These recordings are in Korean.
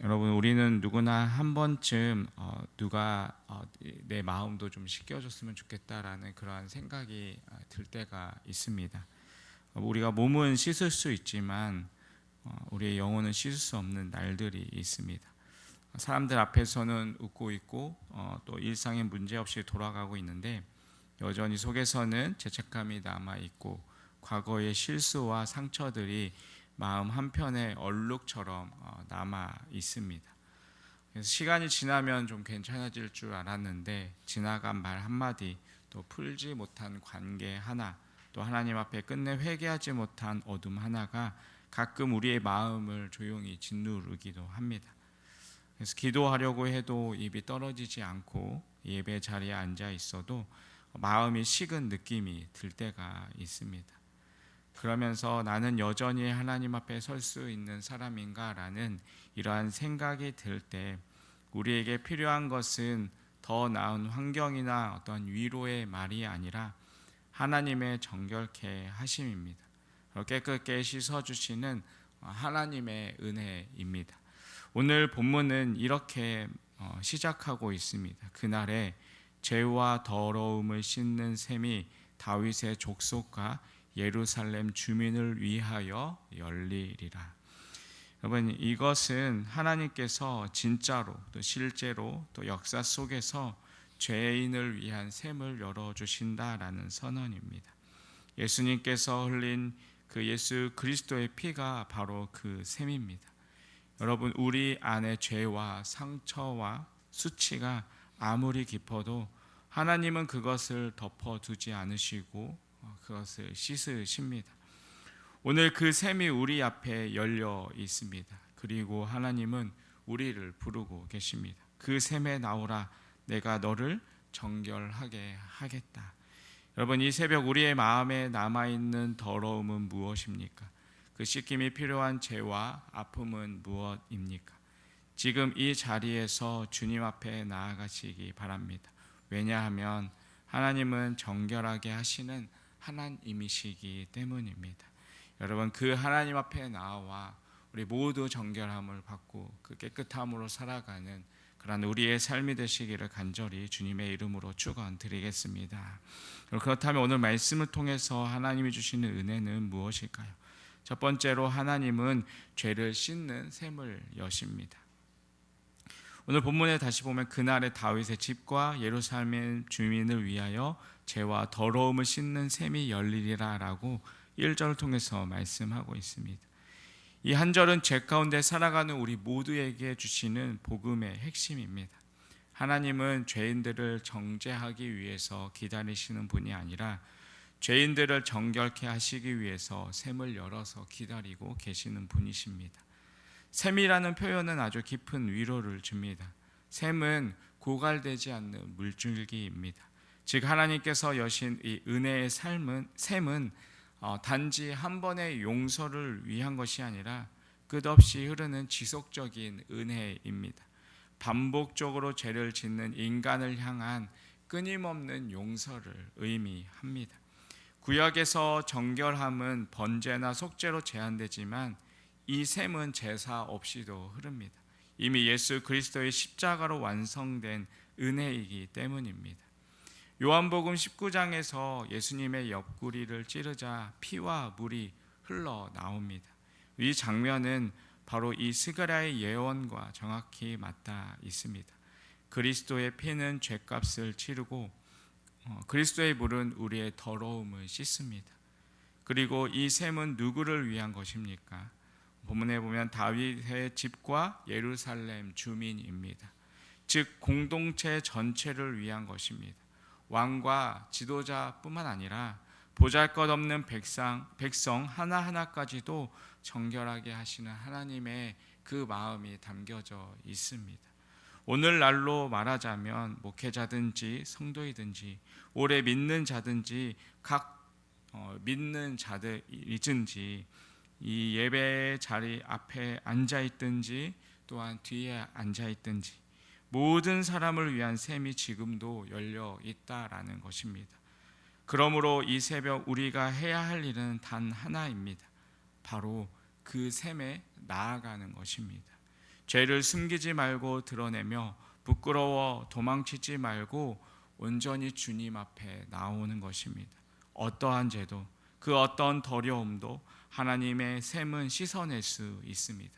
여러분, 우리는 누구나 한 번쯤 누가 내 마음도 좀 씻겨줬으면 좋겠다라는 그러한 생각이 들 때가 있습니다. 우리가 몸은 씻을 수 있지만 우리의 영혼은 씻을 수 없는 날들이 있습니다. 사람들 앞에서는 웃고 있고 또 일상에 문제 없이 돌아가고 있는데 여전히 속에서는 죄책감이 남아 있고 과거의 실수와 상처들이 마음 한편에 얼룩처럼 남아 있습니다. 그래서 시간이 지나면 좀 괜찮아질 줄 알았는데 지나간 말 한마디, 또 풀지 못한 관계 하나, 또 하나님 앞에 끝내 회개하지 못한 어둠 하나가 가끔 우리의 마음을 조용히 짓누르기도 합니다. 그래서 기도하려고 해도 입이 떨어지지 않고 예배 자리에 앉아 있어도 마음이 식은 느낌이 들 때가 있습니다. 그러면서 나는 여전히 하나님 앞에 설 수 있는 사람인가라는 이러한 생각이 들 때 우리에게 필요한 것은 더 나은 환경이나 어떤 위로의 말이 아니라 하나님의 정결케 하심입니다. 깨끗게 씻어주시는 하나님의 은혜입니다. 오늘 본문은 이렇게 시작하고 있습니다. 그날에 죄와 더러움을 씻는 셈이 다윗의 족속과 예루살렘 주민을 위하여 열리리라. 여러분, 이것은 하나님께서 진짜로 또 실제로 또 역사 속에서 죄인을 위한 셈을 열어주신다라는 선언입니다. 예수님께서 흘린 그 예수 그리스도의 피가 바로 그 셈입니다. 여러분, 우리 안에 죄와 상처와 수치가 아무리 깊어도 하나님은 그것을 덮어두지 않으시고 그것을 씻으십니다. 오늘 그 셈이 우리 앞에 열려 있습니다. 그리고 하나님은 우리를 부르고 계십니다. 그 셈에 나오라, 내가 너를 정결하게 하겠다. 여러분, 이 새벽 우리의 마음에 남아있는 더러움은 무엇입니까? 그 씻김이 필요한 죄와 아픔은 무엇입니까? 지금 이 자리에서 주님 앞에 나아가시기 바랍니다. 왜냐하면 하나님은 정결하게 하시는 하나님이시기 때문입니다. 여러분, 그 하나님 앞에 나와 우리 모두 정결함을 받고 그 깨끗함으로 살아가는 그런 우리의 삶이 되시기를 간절히 주님의 이름으로 축원드리겠습니다. 그렇다면 오늘 말씀을 통해서 하나님이 주시는 은혜는 무엇일까요? 첫 번째로 하나님은 죄를 씻는 셈을 여십니다. 오늘 본문에 다시 보면 그날의 다윗의 집과 예루살렘 주민을 위하여 죄와 더러움을 씻는 셈이 열리리라 라고 1절을 통해서 말씀하고 있습니다. 이 한 절은 죄 가운데 살아가는 우리 모두에게 주시는 복음의 핵심입니다. 하나님은 죄인들을 정죄하기 위해서 기다리시는 분이 아니라 죄인들을 정결케 하시기 위해서 셈을 열어서 기다리고 계시는 분이십니다. 셈이라는 표현은 아주 깊은 위로를 줍니다. 셈은 고갈되지 않는 물줄기입니다. 즉 하나님께서 여신 이 은혜의 셈은 단지 한 번의 용서를 위한 것이 아니라 끝없이 흐르는 지속적인 은혜입니다. 반복적으로 죄를 짓는 인간을 향한 끊임없는 용서를 의미합니다. 구약에서 정결함은 번제나 속죄로 제한되지만 이 셈은 제사 없이도 흐릅니다. 이미 예수 그리스도의 십자가로 완성된 은혜이기 때문입니다. 요한복음 19장에서 예수님의 옆구리를 찌르자 피와 물이 흘러나옵니다. 이 장면은 바로 이 스가랴의 예언과 정확히 맞닿아 있습니다. 그리스도의 피는 죄값을 치르고 그리스도의 물은 우리의 더러움을 씻습니다. 그리고 이 셈은 누구를 위한 것입니까? 본문에 보면 다윗의 집과 예루살렘 주민입니다. 즉 공동체 전체를 위한 것입니다. 왕과 지도자뿐만 아니라 보잘것없는 백성 하나하나까지도 정결하게 하시는 하나님의 그 마음이 담겨져 있습니다. 오늘날로 말하자면 목회자든지 성도이든지 오래 믿는 자든지 각 믿는 자들이든지 이 예배 자리 앞에 앉아있든지 또한 뒤에 앉아있든지 모든 사람을 위한 셈이 지금도 열려 있다라는 것입니다. 그러므로 이 새벽 우리가 해야 할 일은 단 하나입니다. 바로 그 셈에 나아가는 것입니다. 죄를 숨기지 말고 드러내며 부끄러워 도망치지 말고 온전히 주님 앞에 나오는 것입니다. 어떠한 죄도, 그 어떤 더러움도 하나님의 샘은 씻어낼 수 있습니다.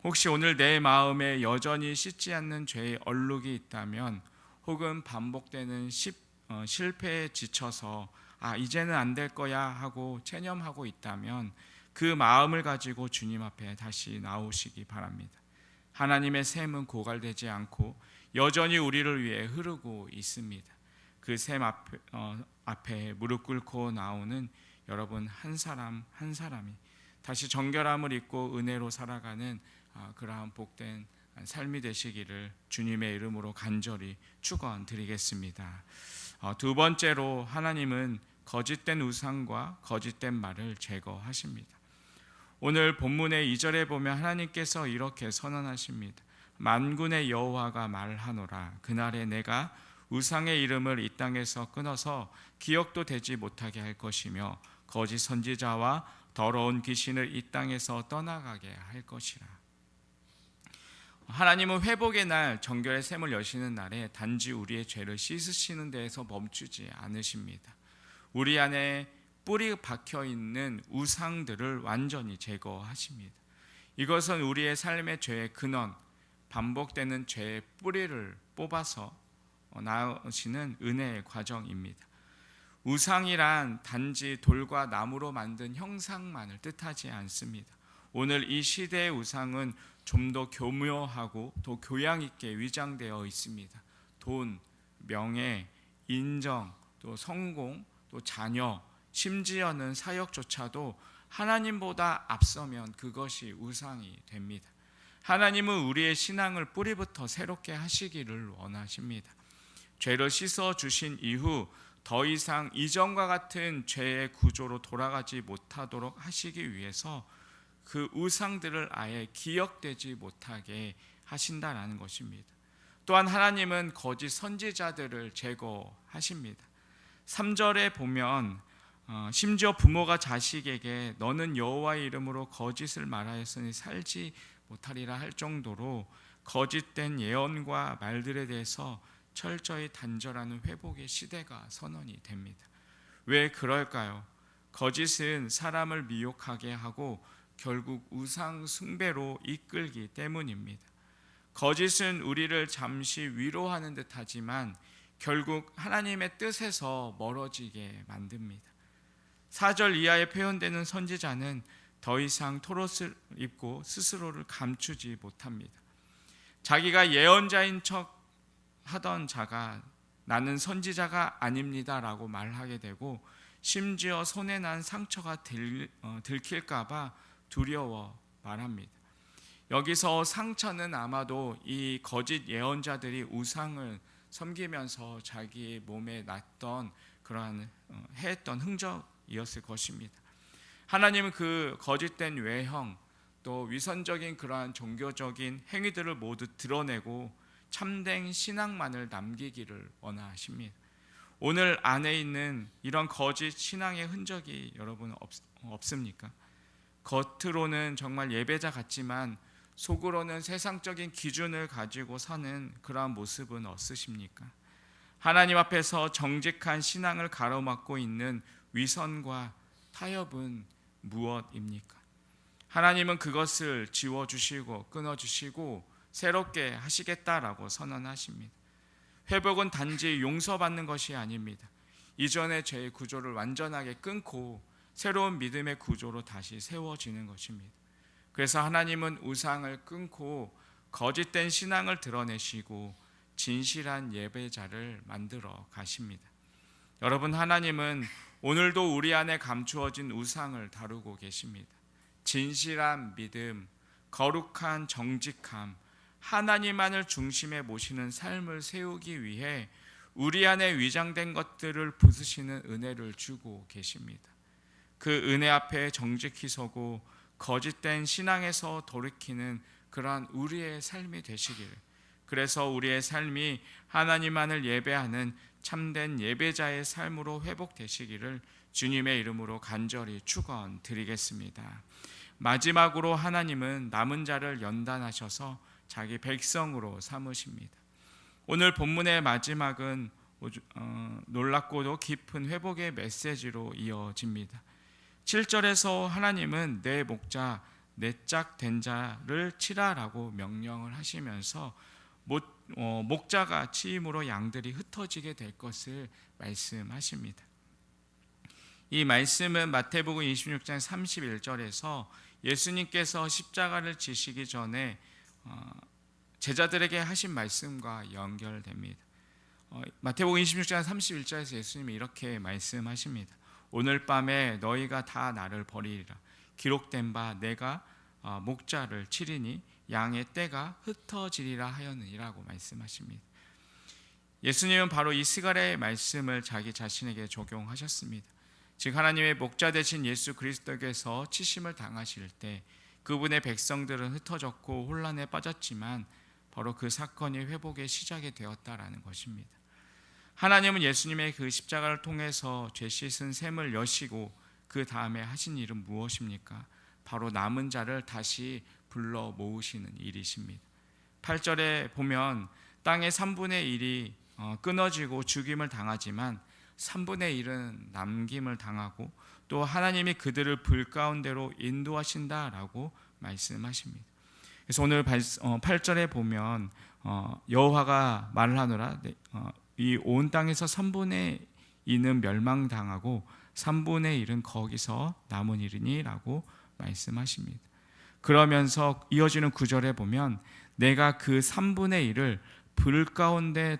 혹시 오늘 내 마음에 여전히 씻지 않는 죄의 얼룩이 있다면, 혹은 반복되는 실패에 지쳐서 이제는 안 될 거야 하고 체념하고 있다면, 그 마음을 가지고 주님 앞에 다시 나오시기 바랍니다. 하나님의 샘은 고갈되지 않고 여전히 우리를 위해 흐르고 있습니다. 그 샘 앞에 무릎 꿇고 나오는 여러분 한 사람 한 사람이 다시 정결함을 입고 은혜로 살아가는 그러한 복된 삶이 되시기를 주님의 이름으로 간절히 축원드리겠습니다. 두 번째로, 하나님은 거짓된 우상과 거짓된 말을 제거하십니다. 오늘 본문의 2절에 보면 하나님께서 이렇게 선언하십니다. 만군의 여호와가 말하노라. 그날에 내가 우상의 이름을 이 땅에서 끊어서 기억도 되지 못하게 할 것이며 거짓 선지자와 더러운 귀신을 이 땅에서 떠나가게 할 것이라. 하나님은 회복의 날, 정결의 샘을 여시는 날에 단지 우리의 죄를 씻으시는 데에서 멈추지 않으십니다. 우리 안에 뿌리 박혀 있는 우상들을 완전히 제거하십니다. 이것은 우리의 삶의 죄의 근원, 반복되는 죄의 뿌리를 뽑아서 나으시는 은혜의 과정입니다. 우상이란 단지 돌과 나무로 만든 형상만을 뜻하지 않습니다. 오늘 이 시대의 우상은 좀 더 교묘하고 더 교양 있게 위장되어 있습니다. 돈, 명예, 인정, 또 성공, 또 자녀, 심지어는 사역조차도 하나님보다 앞서면 그것이 우상이 됩니다. 하나님은 우리의 신앙을 뿌리부터 새롭게 하시기를 원하십니다. 죄를 씻어 주신 이후 더 이상 이전과 같은 죄의 구조로 돌아가지 못하도록 하시기 위해서 그 우상들을 아예 기억되지 못하게 하신다라는 것입니다. 또한 하나님은 거짓 선지자들을 제거하십니다. 3절에 보면 심지어 부모가 자식에게 너는 여호와의 이름으로 거짓을 말하였으니 살지 못하리라 할 정도로 거짓된 예언과 말들에 대해서 철저히 단절하는 회복의 시대가 선언이 됩니다. 왜 그럴까요? 거짓은 사람을 미혹하게 하고 결국 우상 숭배로 이끌기 때문입니다. 거짓은 우리를 잠시 위로하는 듯하지만 결국 하나님의 뜻에서 멀어지게 만듭니다. 4절 이하에 표현되는 선지자는 더 이상 털옷을 입고 스스로를 감추지 못합니다. 자기가 예언자인 척 하던 자가 나는 선지자가 아닙니다 라고 말하게 되고, 심지어 손에 난 상처가 들킬까 봐 두려워 말합니다. 여기서 상처는 아마도 이 거짓 예언자들이 우상을 섬기면서 자기 몸에 났던 그러한 해했던 흔적이었을 것입니다. 하나님은 그 거짓된 외형, 또 위선적인 그러한 종교적인 행위들을 모두 드러내고 참된 신앙만을 남기기를 원하십니다. 오늘 안에 있는 이런 거짓 신앙의 흔적이 여러분 없습니까? 겉으로는 정말 예배자 같지만 속으로는 세상적인 기준을 가지고 사는 그러한 모습은 없으십니까? 하나님 앞에서 정직한 신앙을 가로막고 있는 위선과 타협은 무엇입니까? 하나님은 그것을 지워주시고 끊어주시고 새롭게 하시겠다라고 선언하십니다. 회복은 단지 용서받는 것이 아닙니다. 이전의 죄의 구조를 완전하게 끊고 새로운 믿음의 구조로 다시 세워지는 것입니다. 그래서 하나님은 우상을 끊고 거짓된 신앙을 드러내시고 진실한 예배자를 만들어 가십니다. 여러분, 하나님은 오늘도 우리 안에 감추어진 우상을 다루고 계십니다. 진실한 믿음, 거룩한 정직함, 하나님만을 중심에 모시는 삶을 세우기 위해 우리 안에 위장된 것들을 부수시는 은혜를 주고 계십니다. 그 은혜 앞에 정직히 서고 거짓된 신앙에서 돌이키는 그러한 우리의 삶이 되시기를, 그래서 우리의 삶이 하나님만을 예배하는 참된 예배자의 삶으로 회복되시기를 주님의 이름으로 간절히 축원드리겠습니다. 마지막으로 하나님은 남은 자를 연단하셔서 자기 백성으로 삼으십니다. 오늘 본문의 마지막은 놀랍고도 깊은 회복의 메시지로 이어집니다. 7절에서 하나님은 내 목자 내짝된 자를 치라라고 명령을 하시면서 목자가 치임으로 양들이 흩어지게 될 것을 말씀하십니다. 이 말씀은 마태복음 26장 31절에서 예수님께서 십자가를 지시기 전에 제자들에게 하신 말씀과 연결됩니다. 마태복음 26장 31절에서 예수님이 이렇게 말씀하십니다. 오늘 밤에 너희가 다 나를 버리리라. 기록된 바 내가 목자를 치리니 양의 떼가 흩어지리라 하였느니라고 말씀하십니다. 예수님은 바로 이 스가랴의 말씀을 자기 자신에게 적용하셨습니다. 즉 하나님의 목자 되신 예수 그리스도께서 치심을 당하실 때 그분의 백성들은 흩어졌고 혼란에 빠졌지만 바로 그 사건이 회복의 시작이 되었다라는 것입니다. 하나님은 예수님의 그 십자가를 통해서 죄 씻은 셈을 여시고 그 다음에 하신 일은 무엇입니까? 바로 남은 자를 다시 불러 모으시는 일이십니다. 8절에 보면 땅의 3분의 1이 끊어지고 죽임을 당하지만 3분의 1은 남김을 당하고 또 하나님이 그들을 불 가운데로 인도하신다라고 말씀하십니다. 그래서 오늘 8절에 보면 여호와가 말을 하노라 이 온 땅에서 3분의 2는 멸망당하고 3분의 1은 거기서 남은 일이니라고 말씀하십니다. 그러면서 이어지는 9절에 보면 내가 그 3분의 1을 불 가운데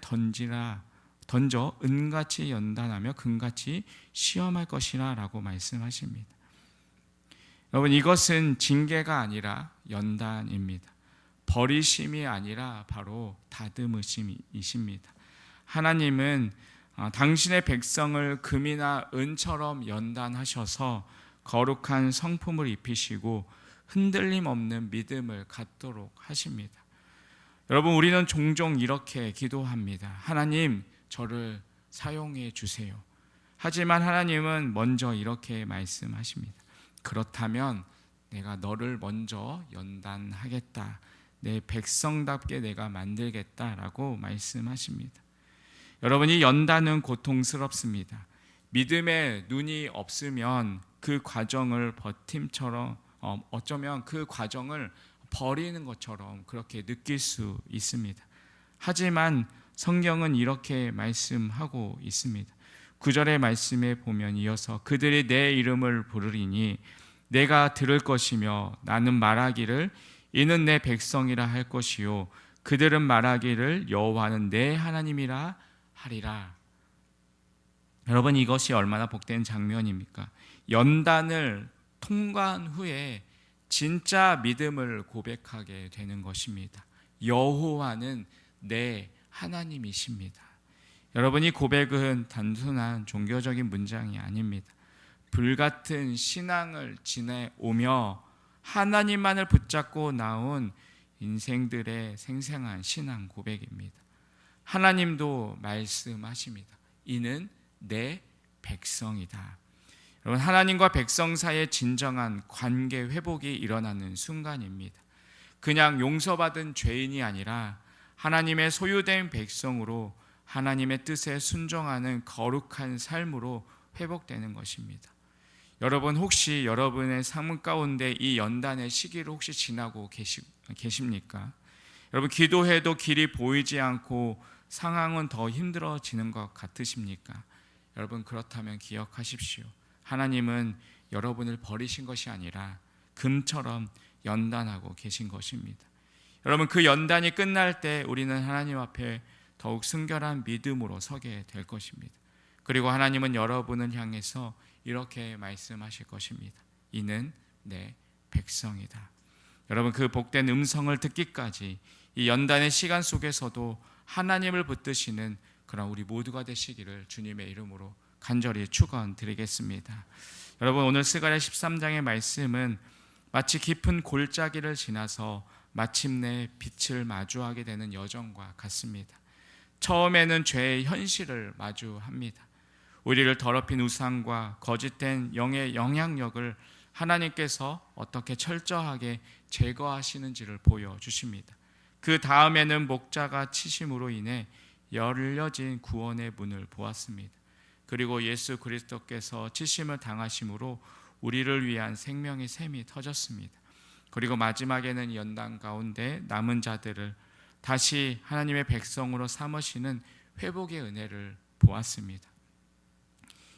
던져 은같이 연단하며 금같이 시험할 것이라 라고 말씀하십니다. 여러분 이것은 징계가 아니라 연단입니다. 버리심이 아니라 바로 다듬으심이십니다. 하나님은 당신의 백성을 금이나 은처럼 연단하셔서 거룩한 성품을 입히시고 흔들림 없는 믿음을 갖도록 하십니다. 여러분 우리는 종종 이렇게 기도합니다. 하나님 저를 사용해 주세요. 하지만 하나님은 먼저 이렇게 말씀하십니다. 그렇다면 내가 너를 먼저 연단하겠다. 내 백성답게 내가 만들겠다라고 말씀하십니다. 여러분 이 연단은 고통스럽습니다. 믿음의 눈이 없으면 그 과정을 버팀처럼 어쩌면 그 과정을 버리는 것처럼 그렇게 느낄 수 있습니다. 하지만 성경은 이렇게 말씀하고 있습니다. 9절의 말씀에 보면 이어서 그들이 내 이름을 부르리니 내가 들을 것이며 나는 말하기를 이는 내 백성이라 할 것이요 그들은 말하기를 여호와는 내 하나님이라 하리라. 여러분 이것이 얼마나 복된 장면입니까? 연단을 통과한 후에 진짜 믿음을 고백하게 되는 것입니다. 여호와는 내 하나님이십니다. 여러분 이 고백은 단순한 종교적인 문장이 아닙니다. 불같은 신앙을 지내오며 하나님만을 붙잡고 나온 인생들의 생생한 신앙 고백입니다. 하나님도 말씀하십니다. 이는 내 백성이다. 여러분 하나님과 백성 사이의 진정한 관계 회복이 일어나는 순간입니다. 그냥 용서받은 죄인이 아니라 하나님의 소유된 백성으로 하나님의 뜻에 순종하는 거룩한 삶으로 회복되는 것입니다. 여러분 혹시 여러분의 삶 가운데 이 연단의 시기를 혹시 지나고 계십니까? 여러분 기도해도 길이 보이지 않고 상황은 더 힘들어지는 것 같으십니까? 여러분 그렇다면 기억하십시오. 하나님은 여러분을 버리신 것이 아니라 금처럼 연단하고 계신 것입니다. 여러분 그 연단이 끝날 때 우리는 하나님 앞에 더욱 순결한 믿음으로 서게 될 것입니다. 그리고 하나님은 여러분을 향해서 이렇게 말씀하실 것입니다. 이는 내 백성이다. 여러분 그 복된 음성을 듣기까지 이 연단의 시간 속에서도 하나님을 붙드시는 그런 우리 모두가 되시기를 주님의 이름으로 간절히 축원드리겠습니다. 여러분 오늘 스가랴 13장의 말씀은 마치 깊은 골짜기를 지나서 마침내 빛을 마주하게 되는 여정과 같습니다. 처음에는 죄의 현실을 마주합니다. 우리를 더럽힌 우상과 거짓된 영의 영향력을 하나님께서 어떻게 철저하게 제거하시는지를 보여주십니다. 그 다음에는 목자가 치심으로 인해 열려진 구원의 문을 보았습니다. 그리고 예수 그리스도께서 치심을 당하심으로 우리를 위한 생명의 샘이 터졌습니다. 그리고 마지막에는 연단 가운데 남은 자들을 다시 하나님의 백성으로 삼으시는 회복의 은혜를 보았습니다.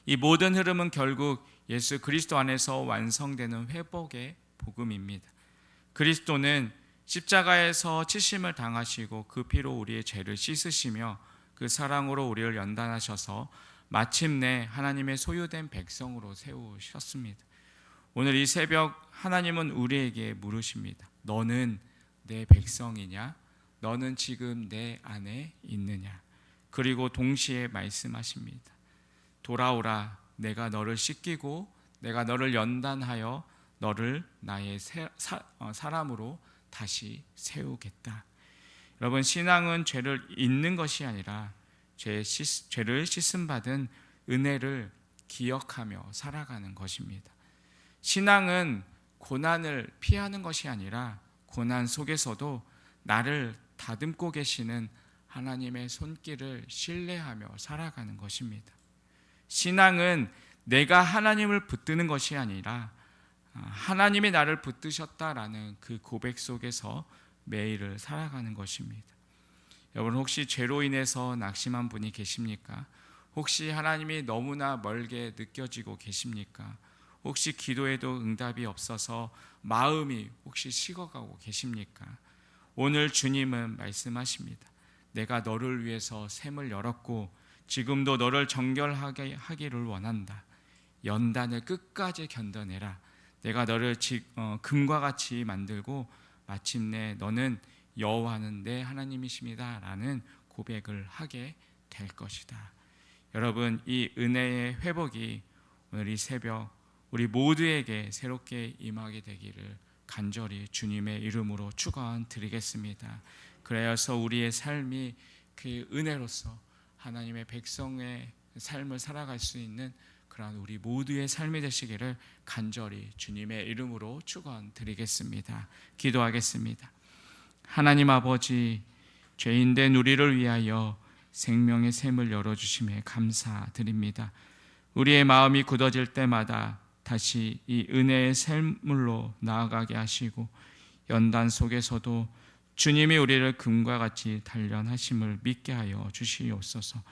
이 모든 흐름은 결국 예수 그리스도 안에서 완성되는 회복의 복음입니다. 그리스도는 십자가에서 치심을 당하시고 그 피로 우리의 죄를 씻으시며 그 사랑으로 우리를 연단하셔서 마침내 하나님의 소유된 백성으로 세우셨습니다. 오늘 이 새벽 하나님은 우리에게 물으십니다. 너는 내 백성이냐? 너는 지금 내 안에 있느냐? 그리고 동시에 말씀하십니다. 돌아오라. 내가 너를 씻기고 내가 너를 연단하여 너를 나의 사람으로 다시 세우겠다. 여러분, 신앙은 죄를 잊는 것이 아니라 죄를 씻음 받은 은혜를 기억하며 살아가는 것입니다. 신앙은 고난을 피하는 것이 아니라 고난 속에서도 나를 다듬고 계시는 하나님의 손길을 신뢰하며 살아가는 것입니다. 신앙은 내가 하나님을 붙드는 것이 아니라 하나님이 나를 붙드셨다라는 그 고백 속에서 매일을 살아가는 것입니다. 여러분, 혹시 죄로 인해서 낙심한 분이 계십니까? 혹시 하나님이 너무나 멀게 느껴지고 계십니까? 혹시 기도에도 응답이 없어서 마음이 혹시 식어가고 계십니까? 오늘 주님은 말씀하십니다. 내가 너를 위해서 샘을 열었고 지금도 너를 정결하게 하기를 원한다. 연단을 끝까지 견뎌내라. 내가 너를 금과 같이 만들고 마침내 너는 여호와는 내 하나님이십니다 라는 고백을 하게 될 것이다. 여러분, 이 은혜의 회복이 오늘 이 새벽 우리 모두에게 새롭게 임하게 되기를 간절히 주님의 이름으로 축원드리겠습니다. 그래서 우리의 삶이 그 은혜로서 하나님의 백성의 삶을 살아갈 수 있는 그러한 우리 모두의 삶이 되시기를 간절히 주님의 이름으로 축원드리겠습니다. 기도하겠습니다. 하나님 아버지, 죄인된 우리를 위하여 생명의 샘을 열어주심에 감사드립니다. 우리의 마음이 굳어질 때마다 다시 이 은혜의 샘물로 나아가게 하시고 연단 속에서도 주님이 우리를 금과 같이 단련하심을 믿게 하여 주시옵소서.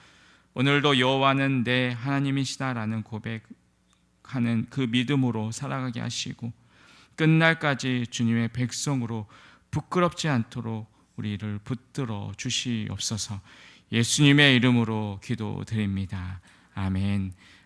오늘도 여호와는 내 하나님이시다라는 고백하는 그 믿음으로 살아가게 하시고 끝날까지 주님의 백성으로 부끄럽지 않도록 우리를 붙들어 주시옵소서. 예수님의 이름으로 기도드립니다. 아멘.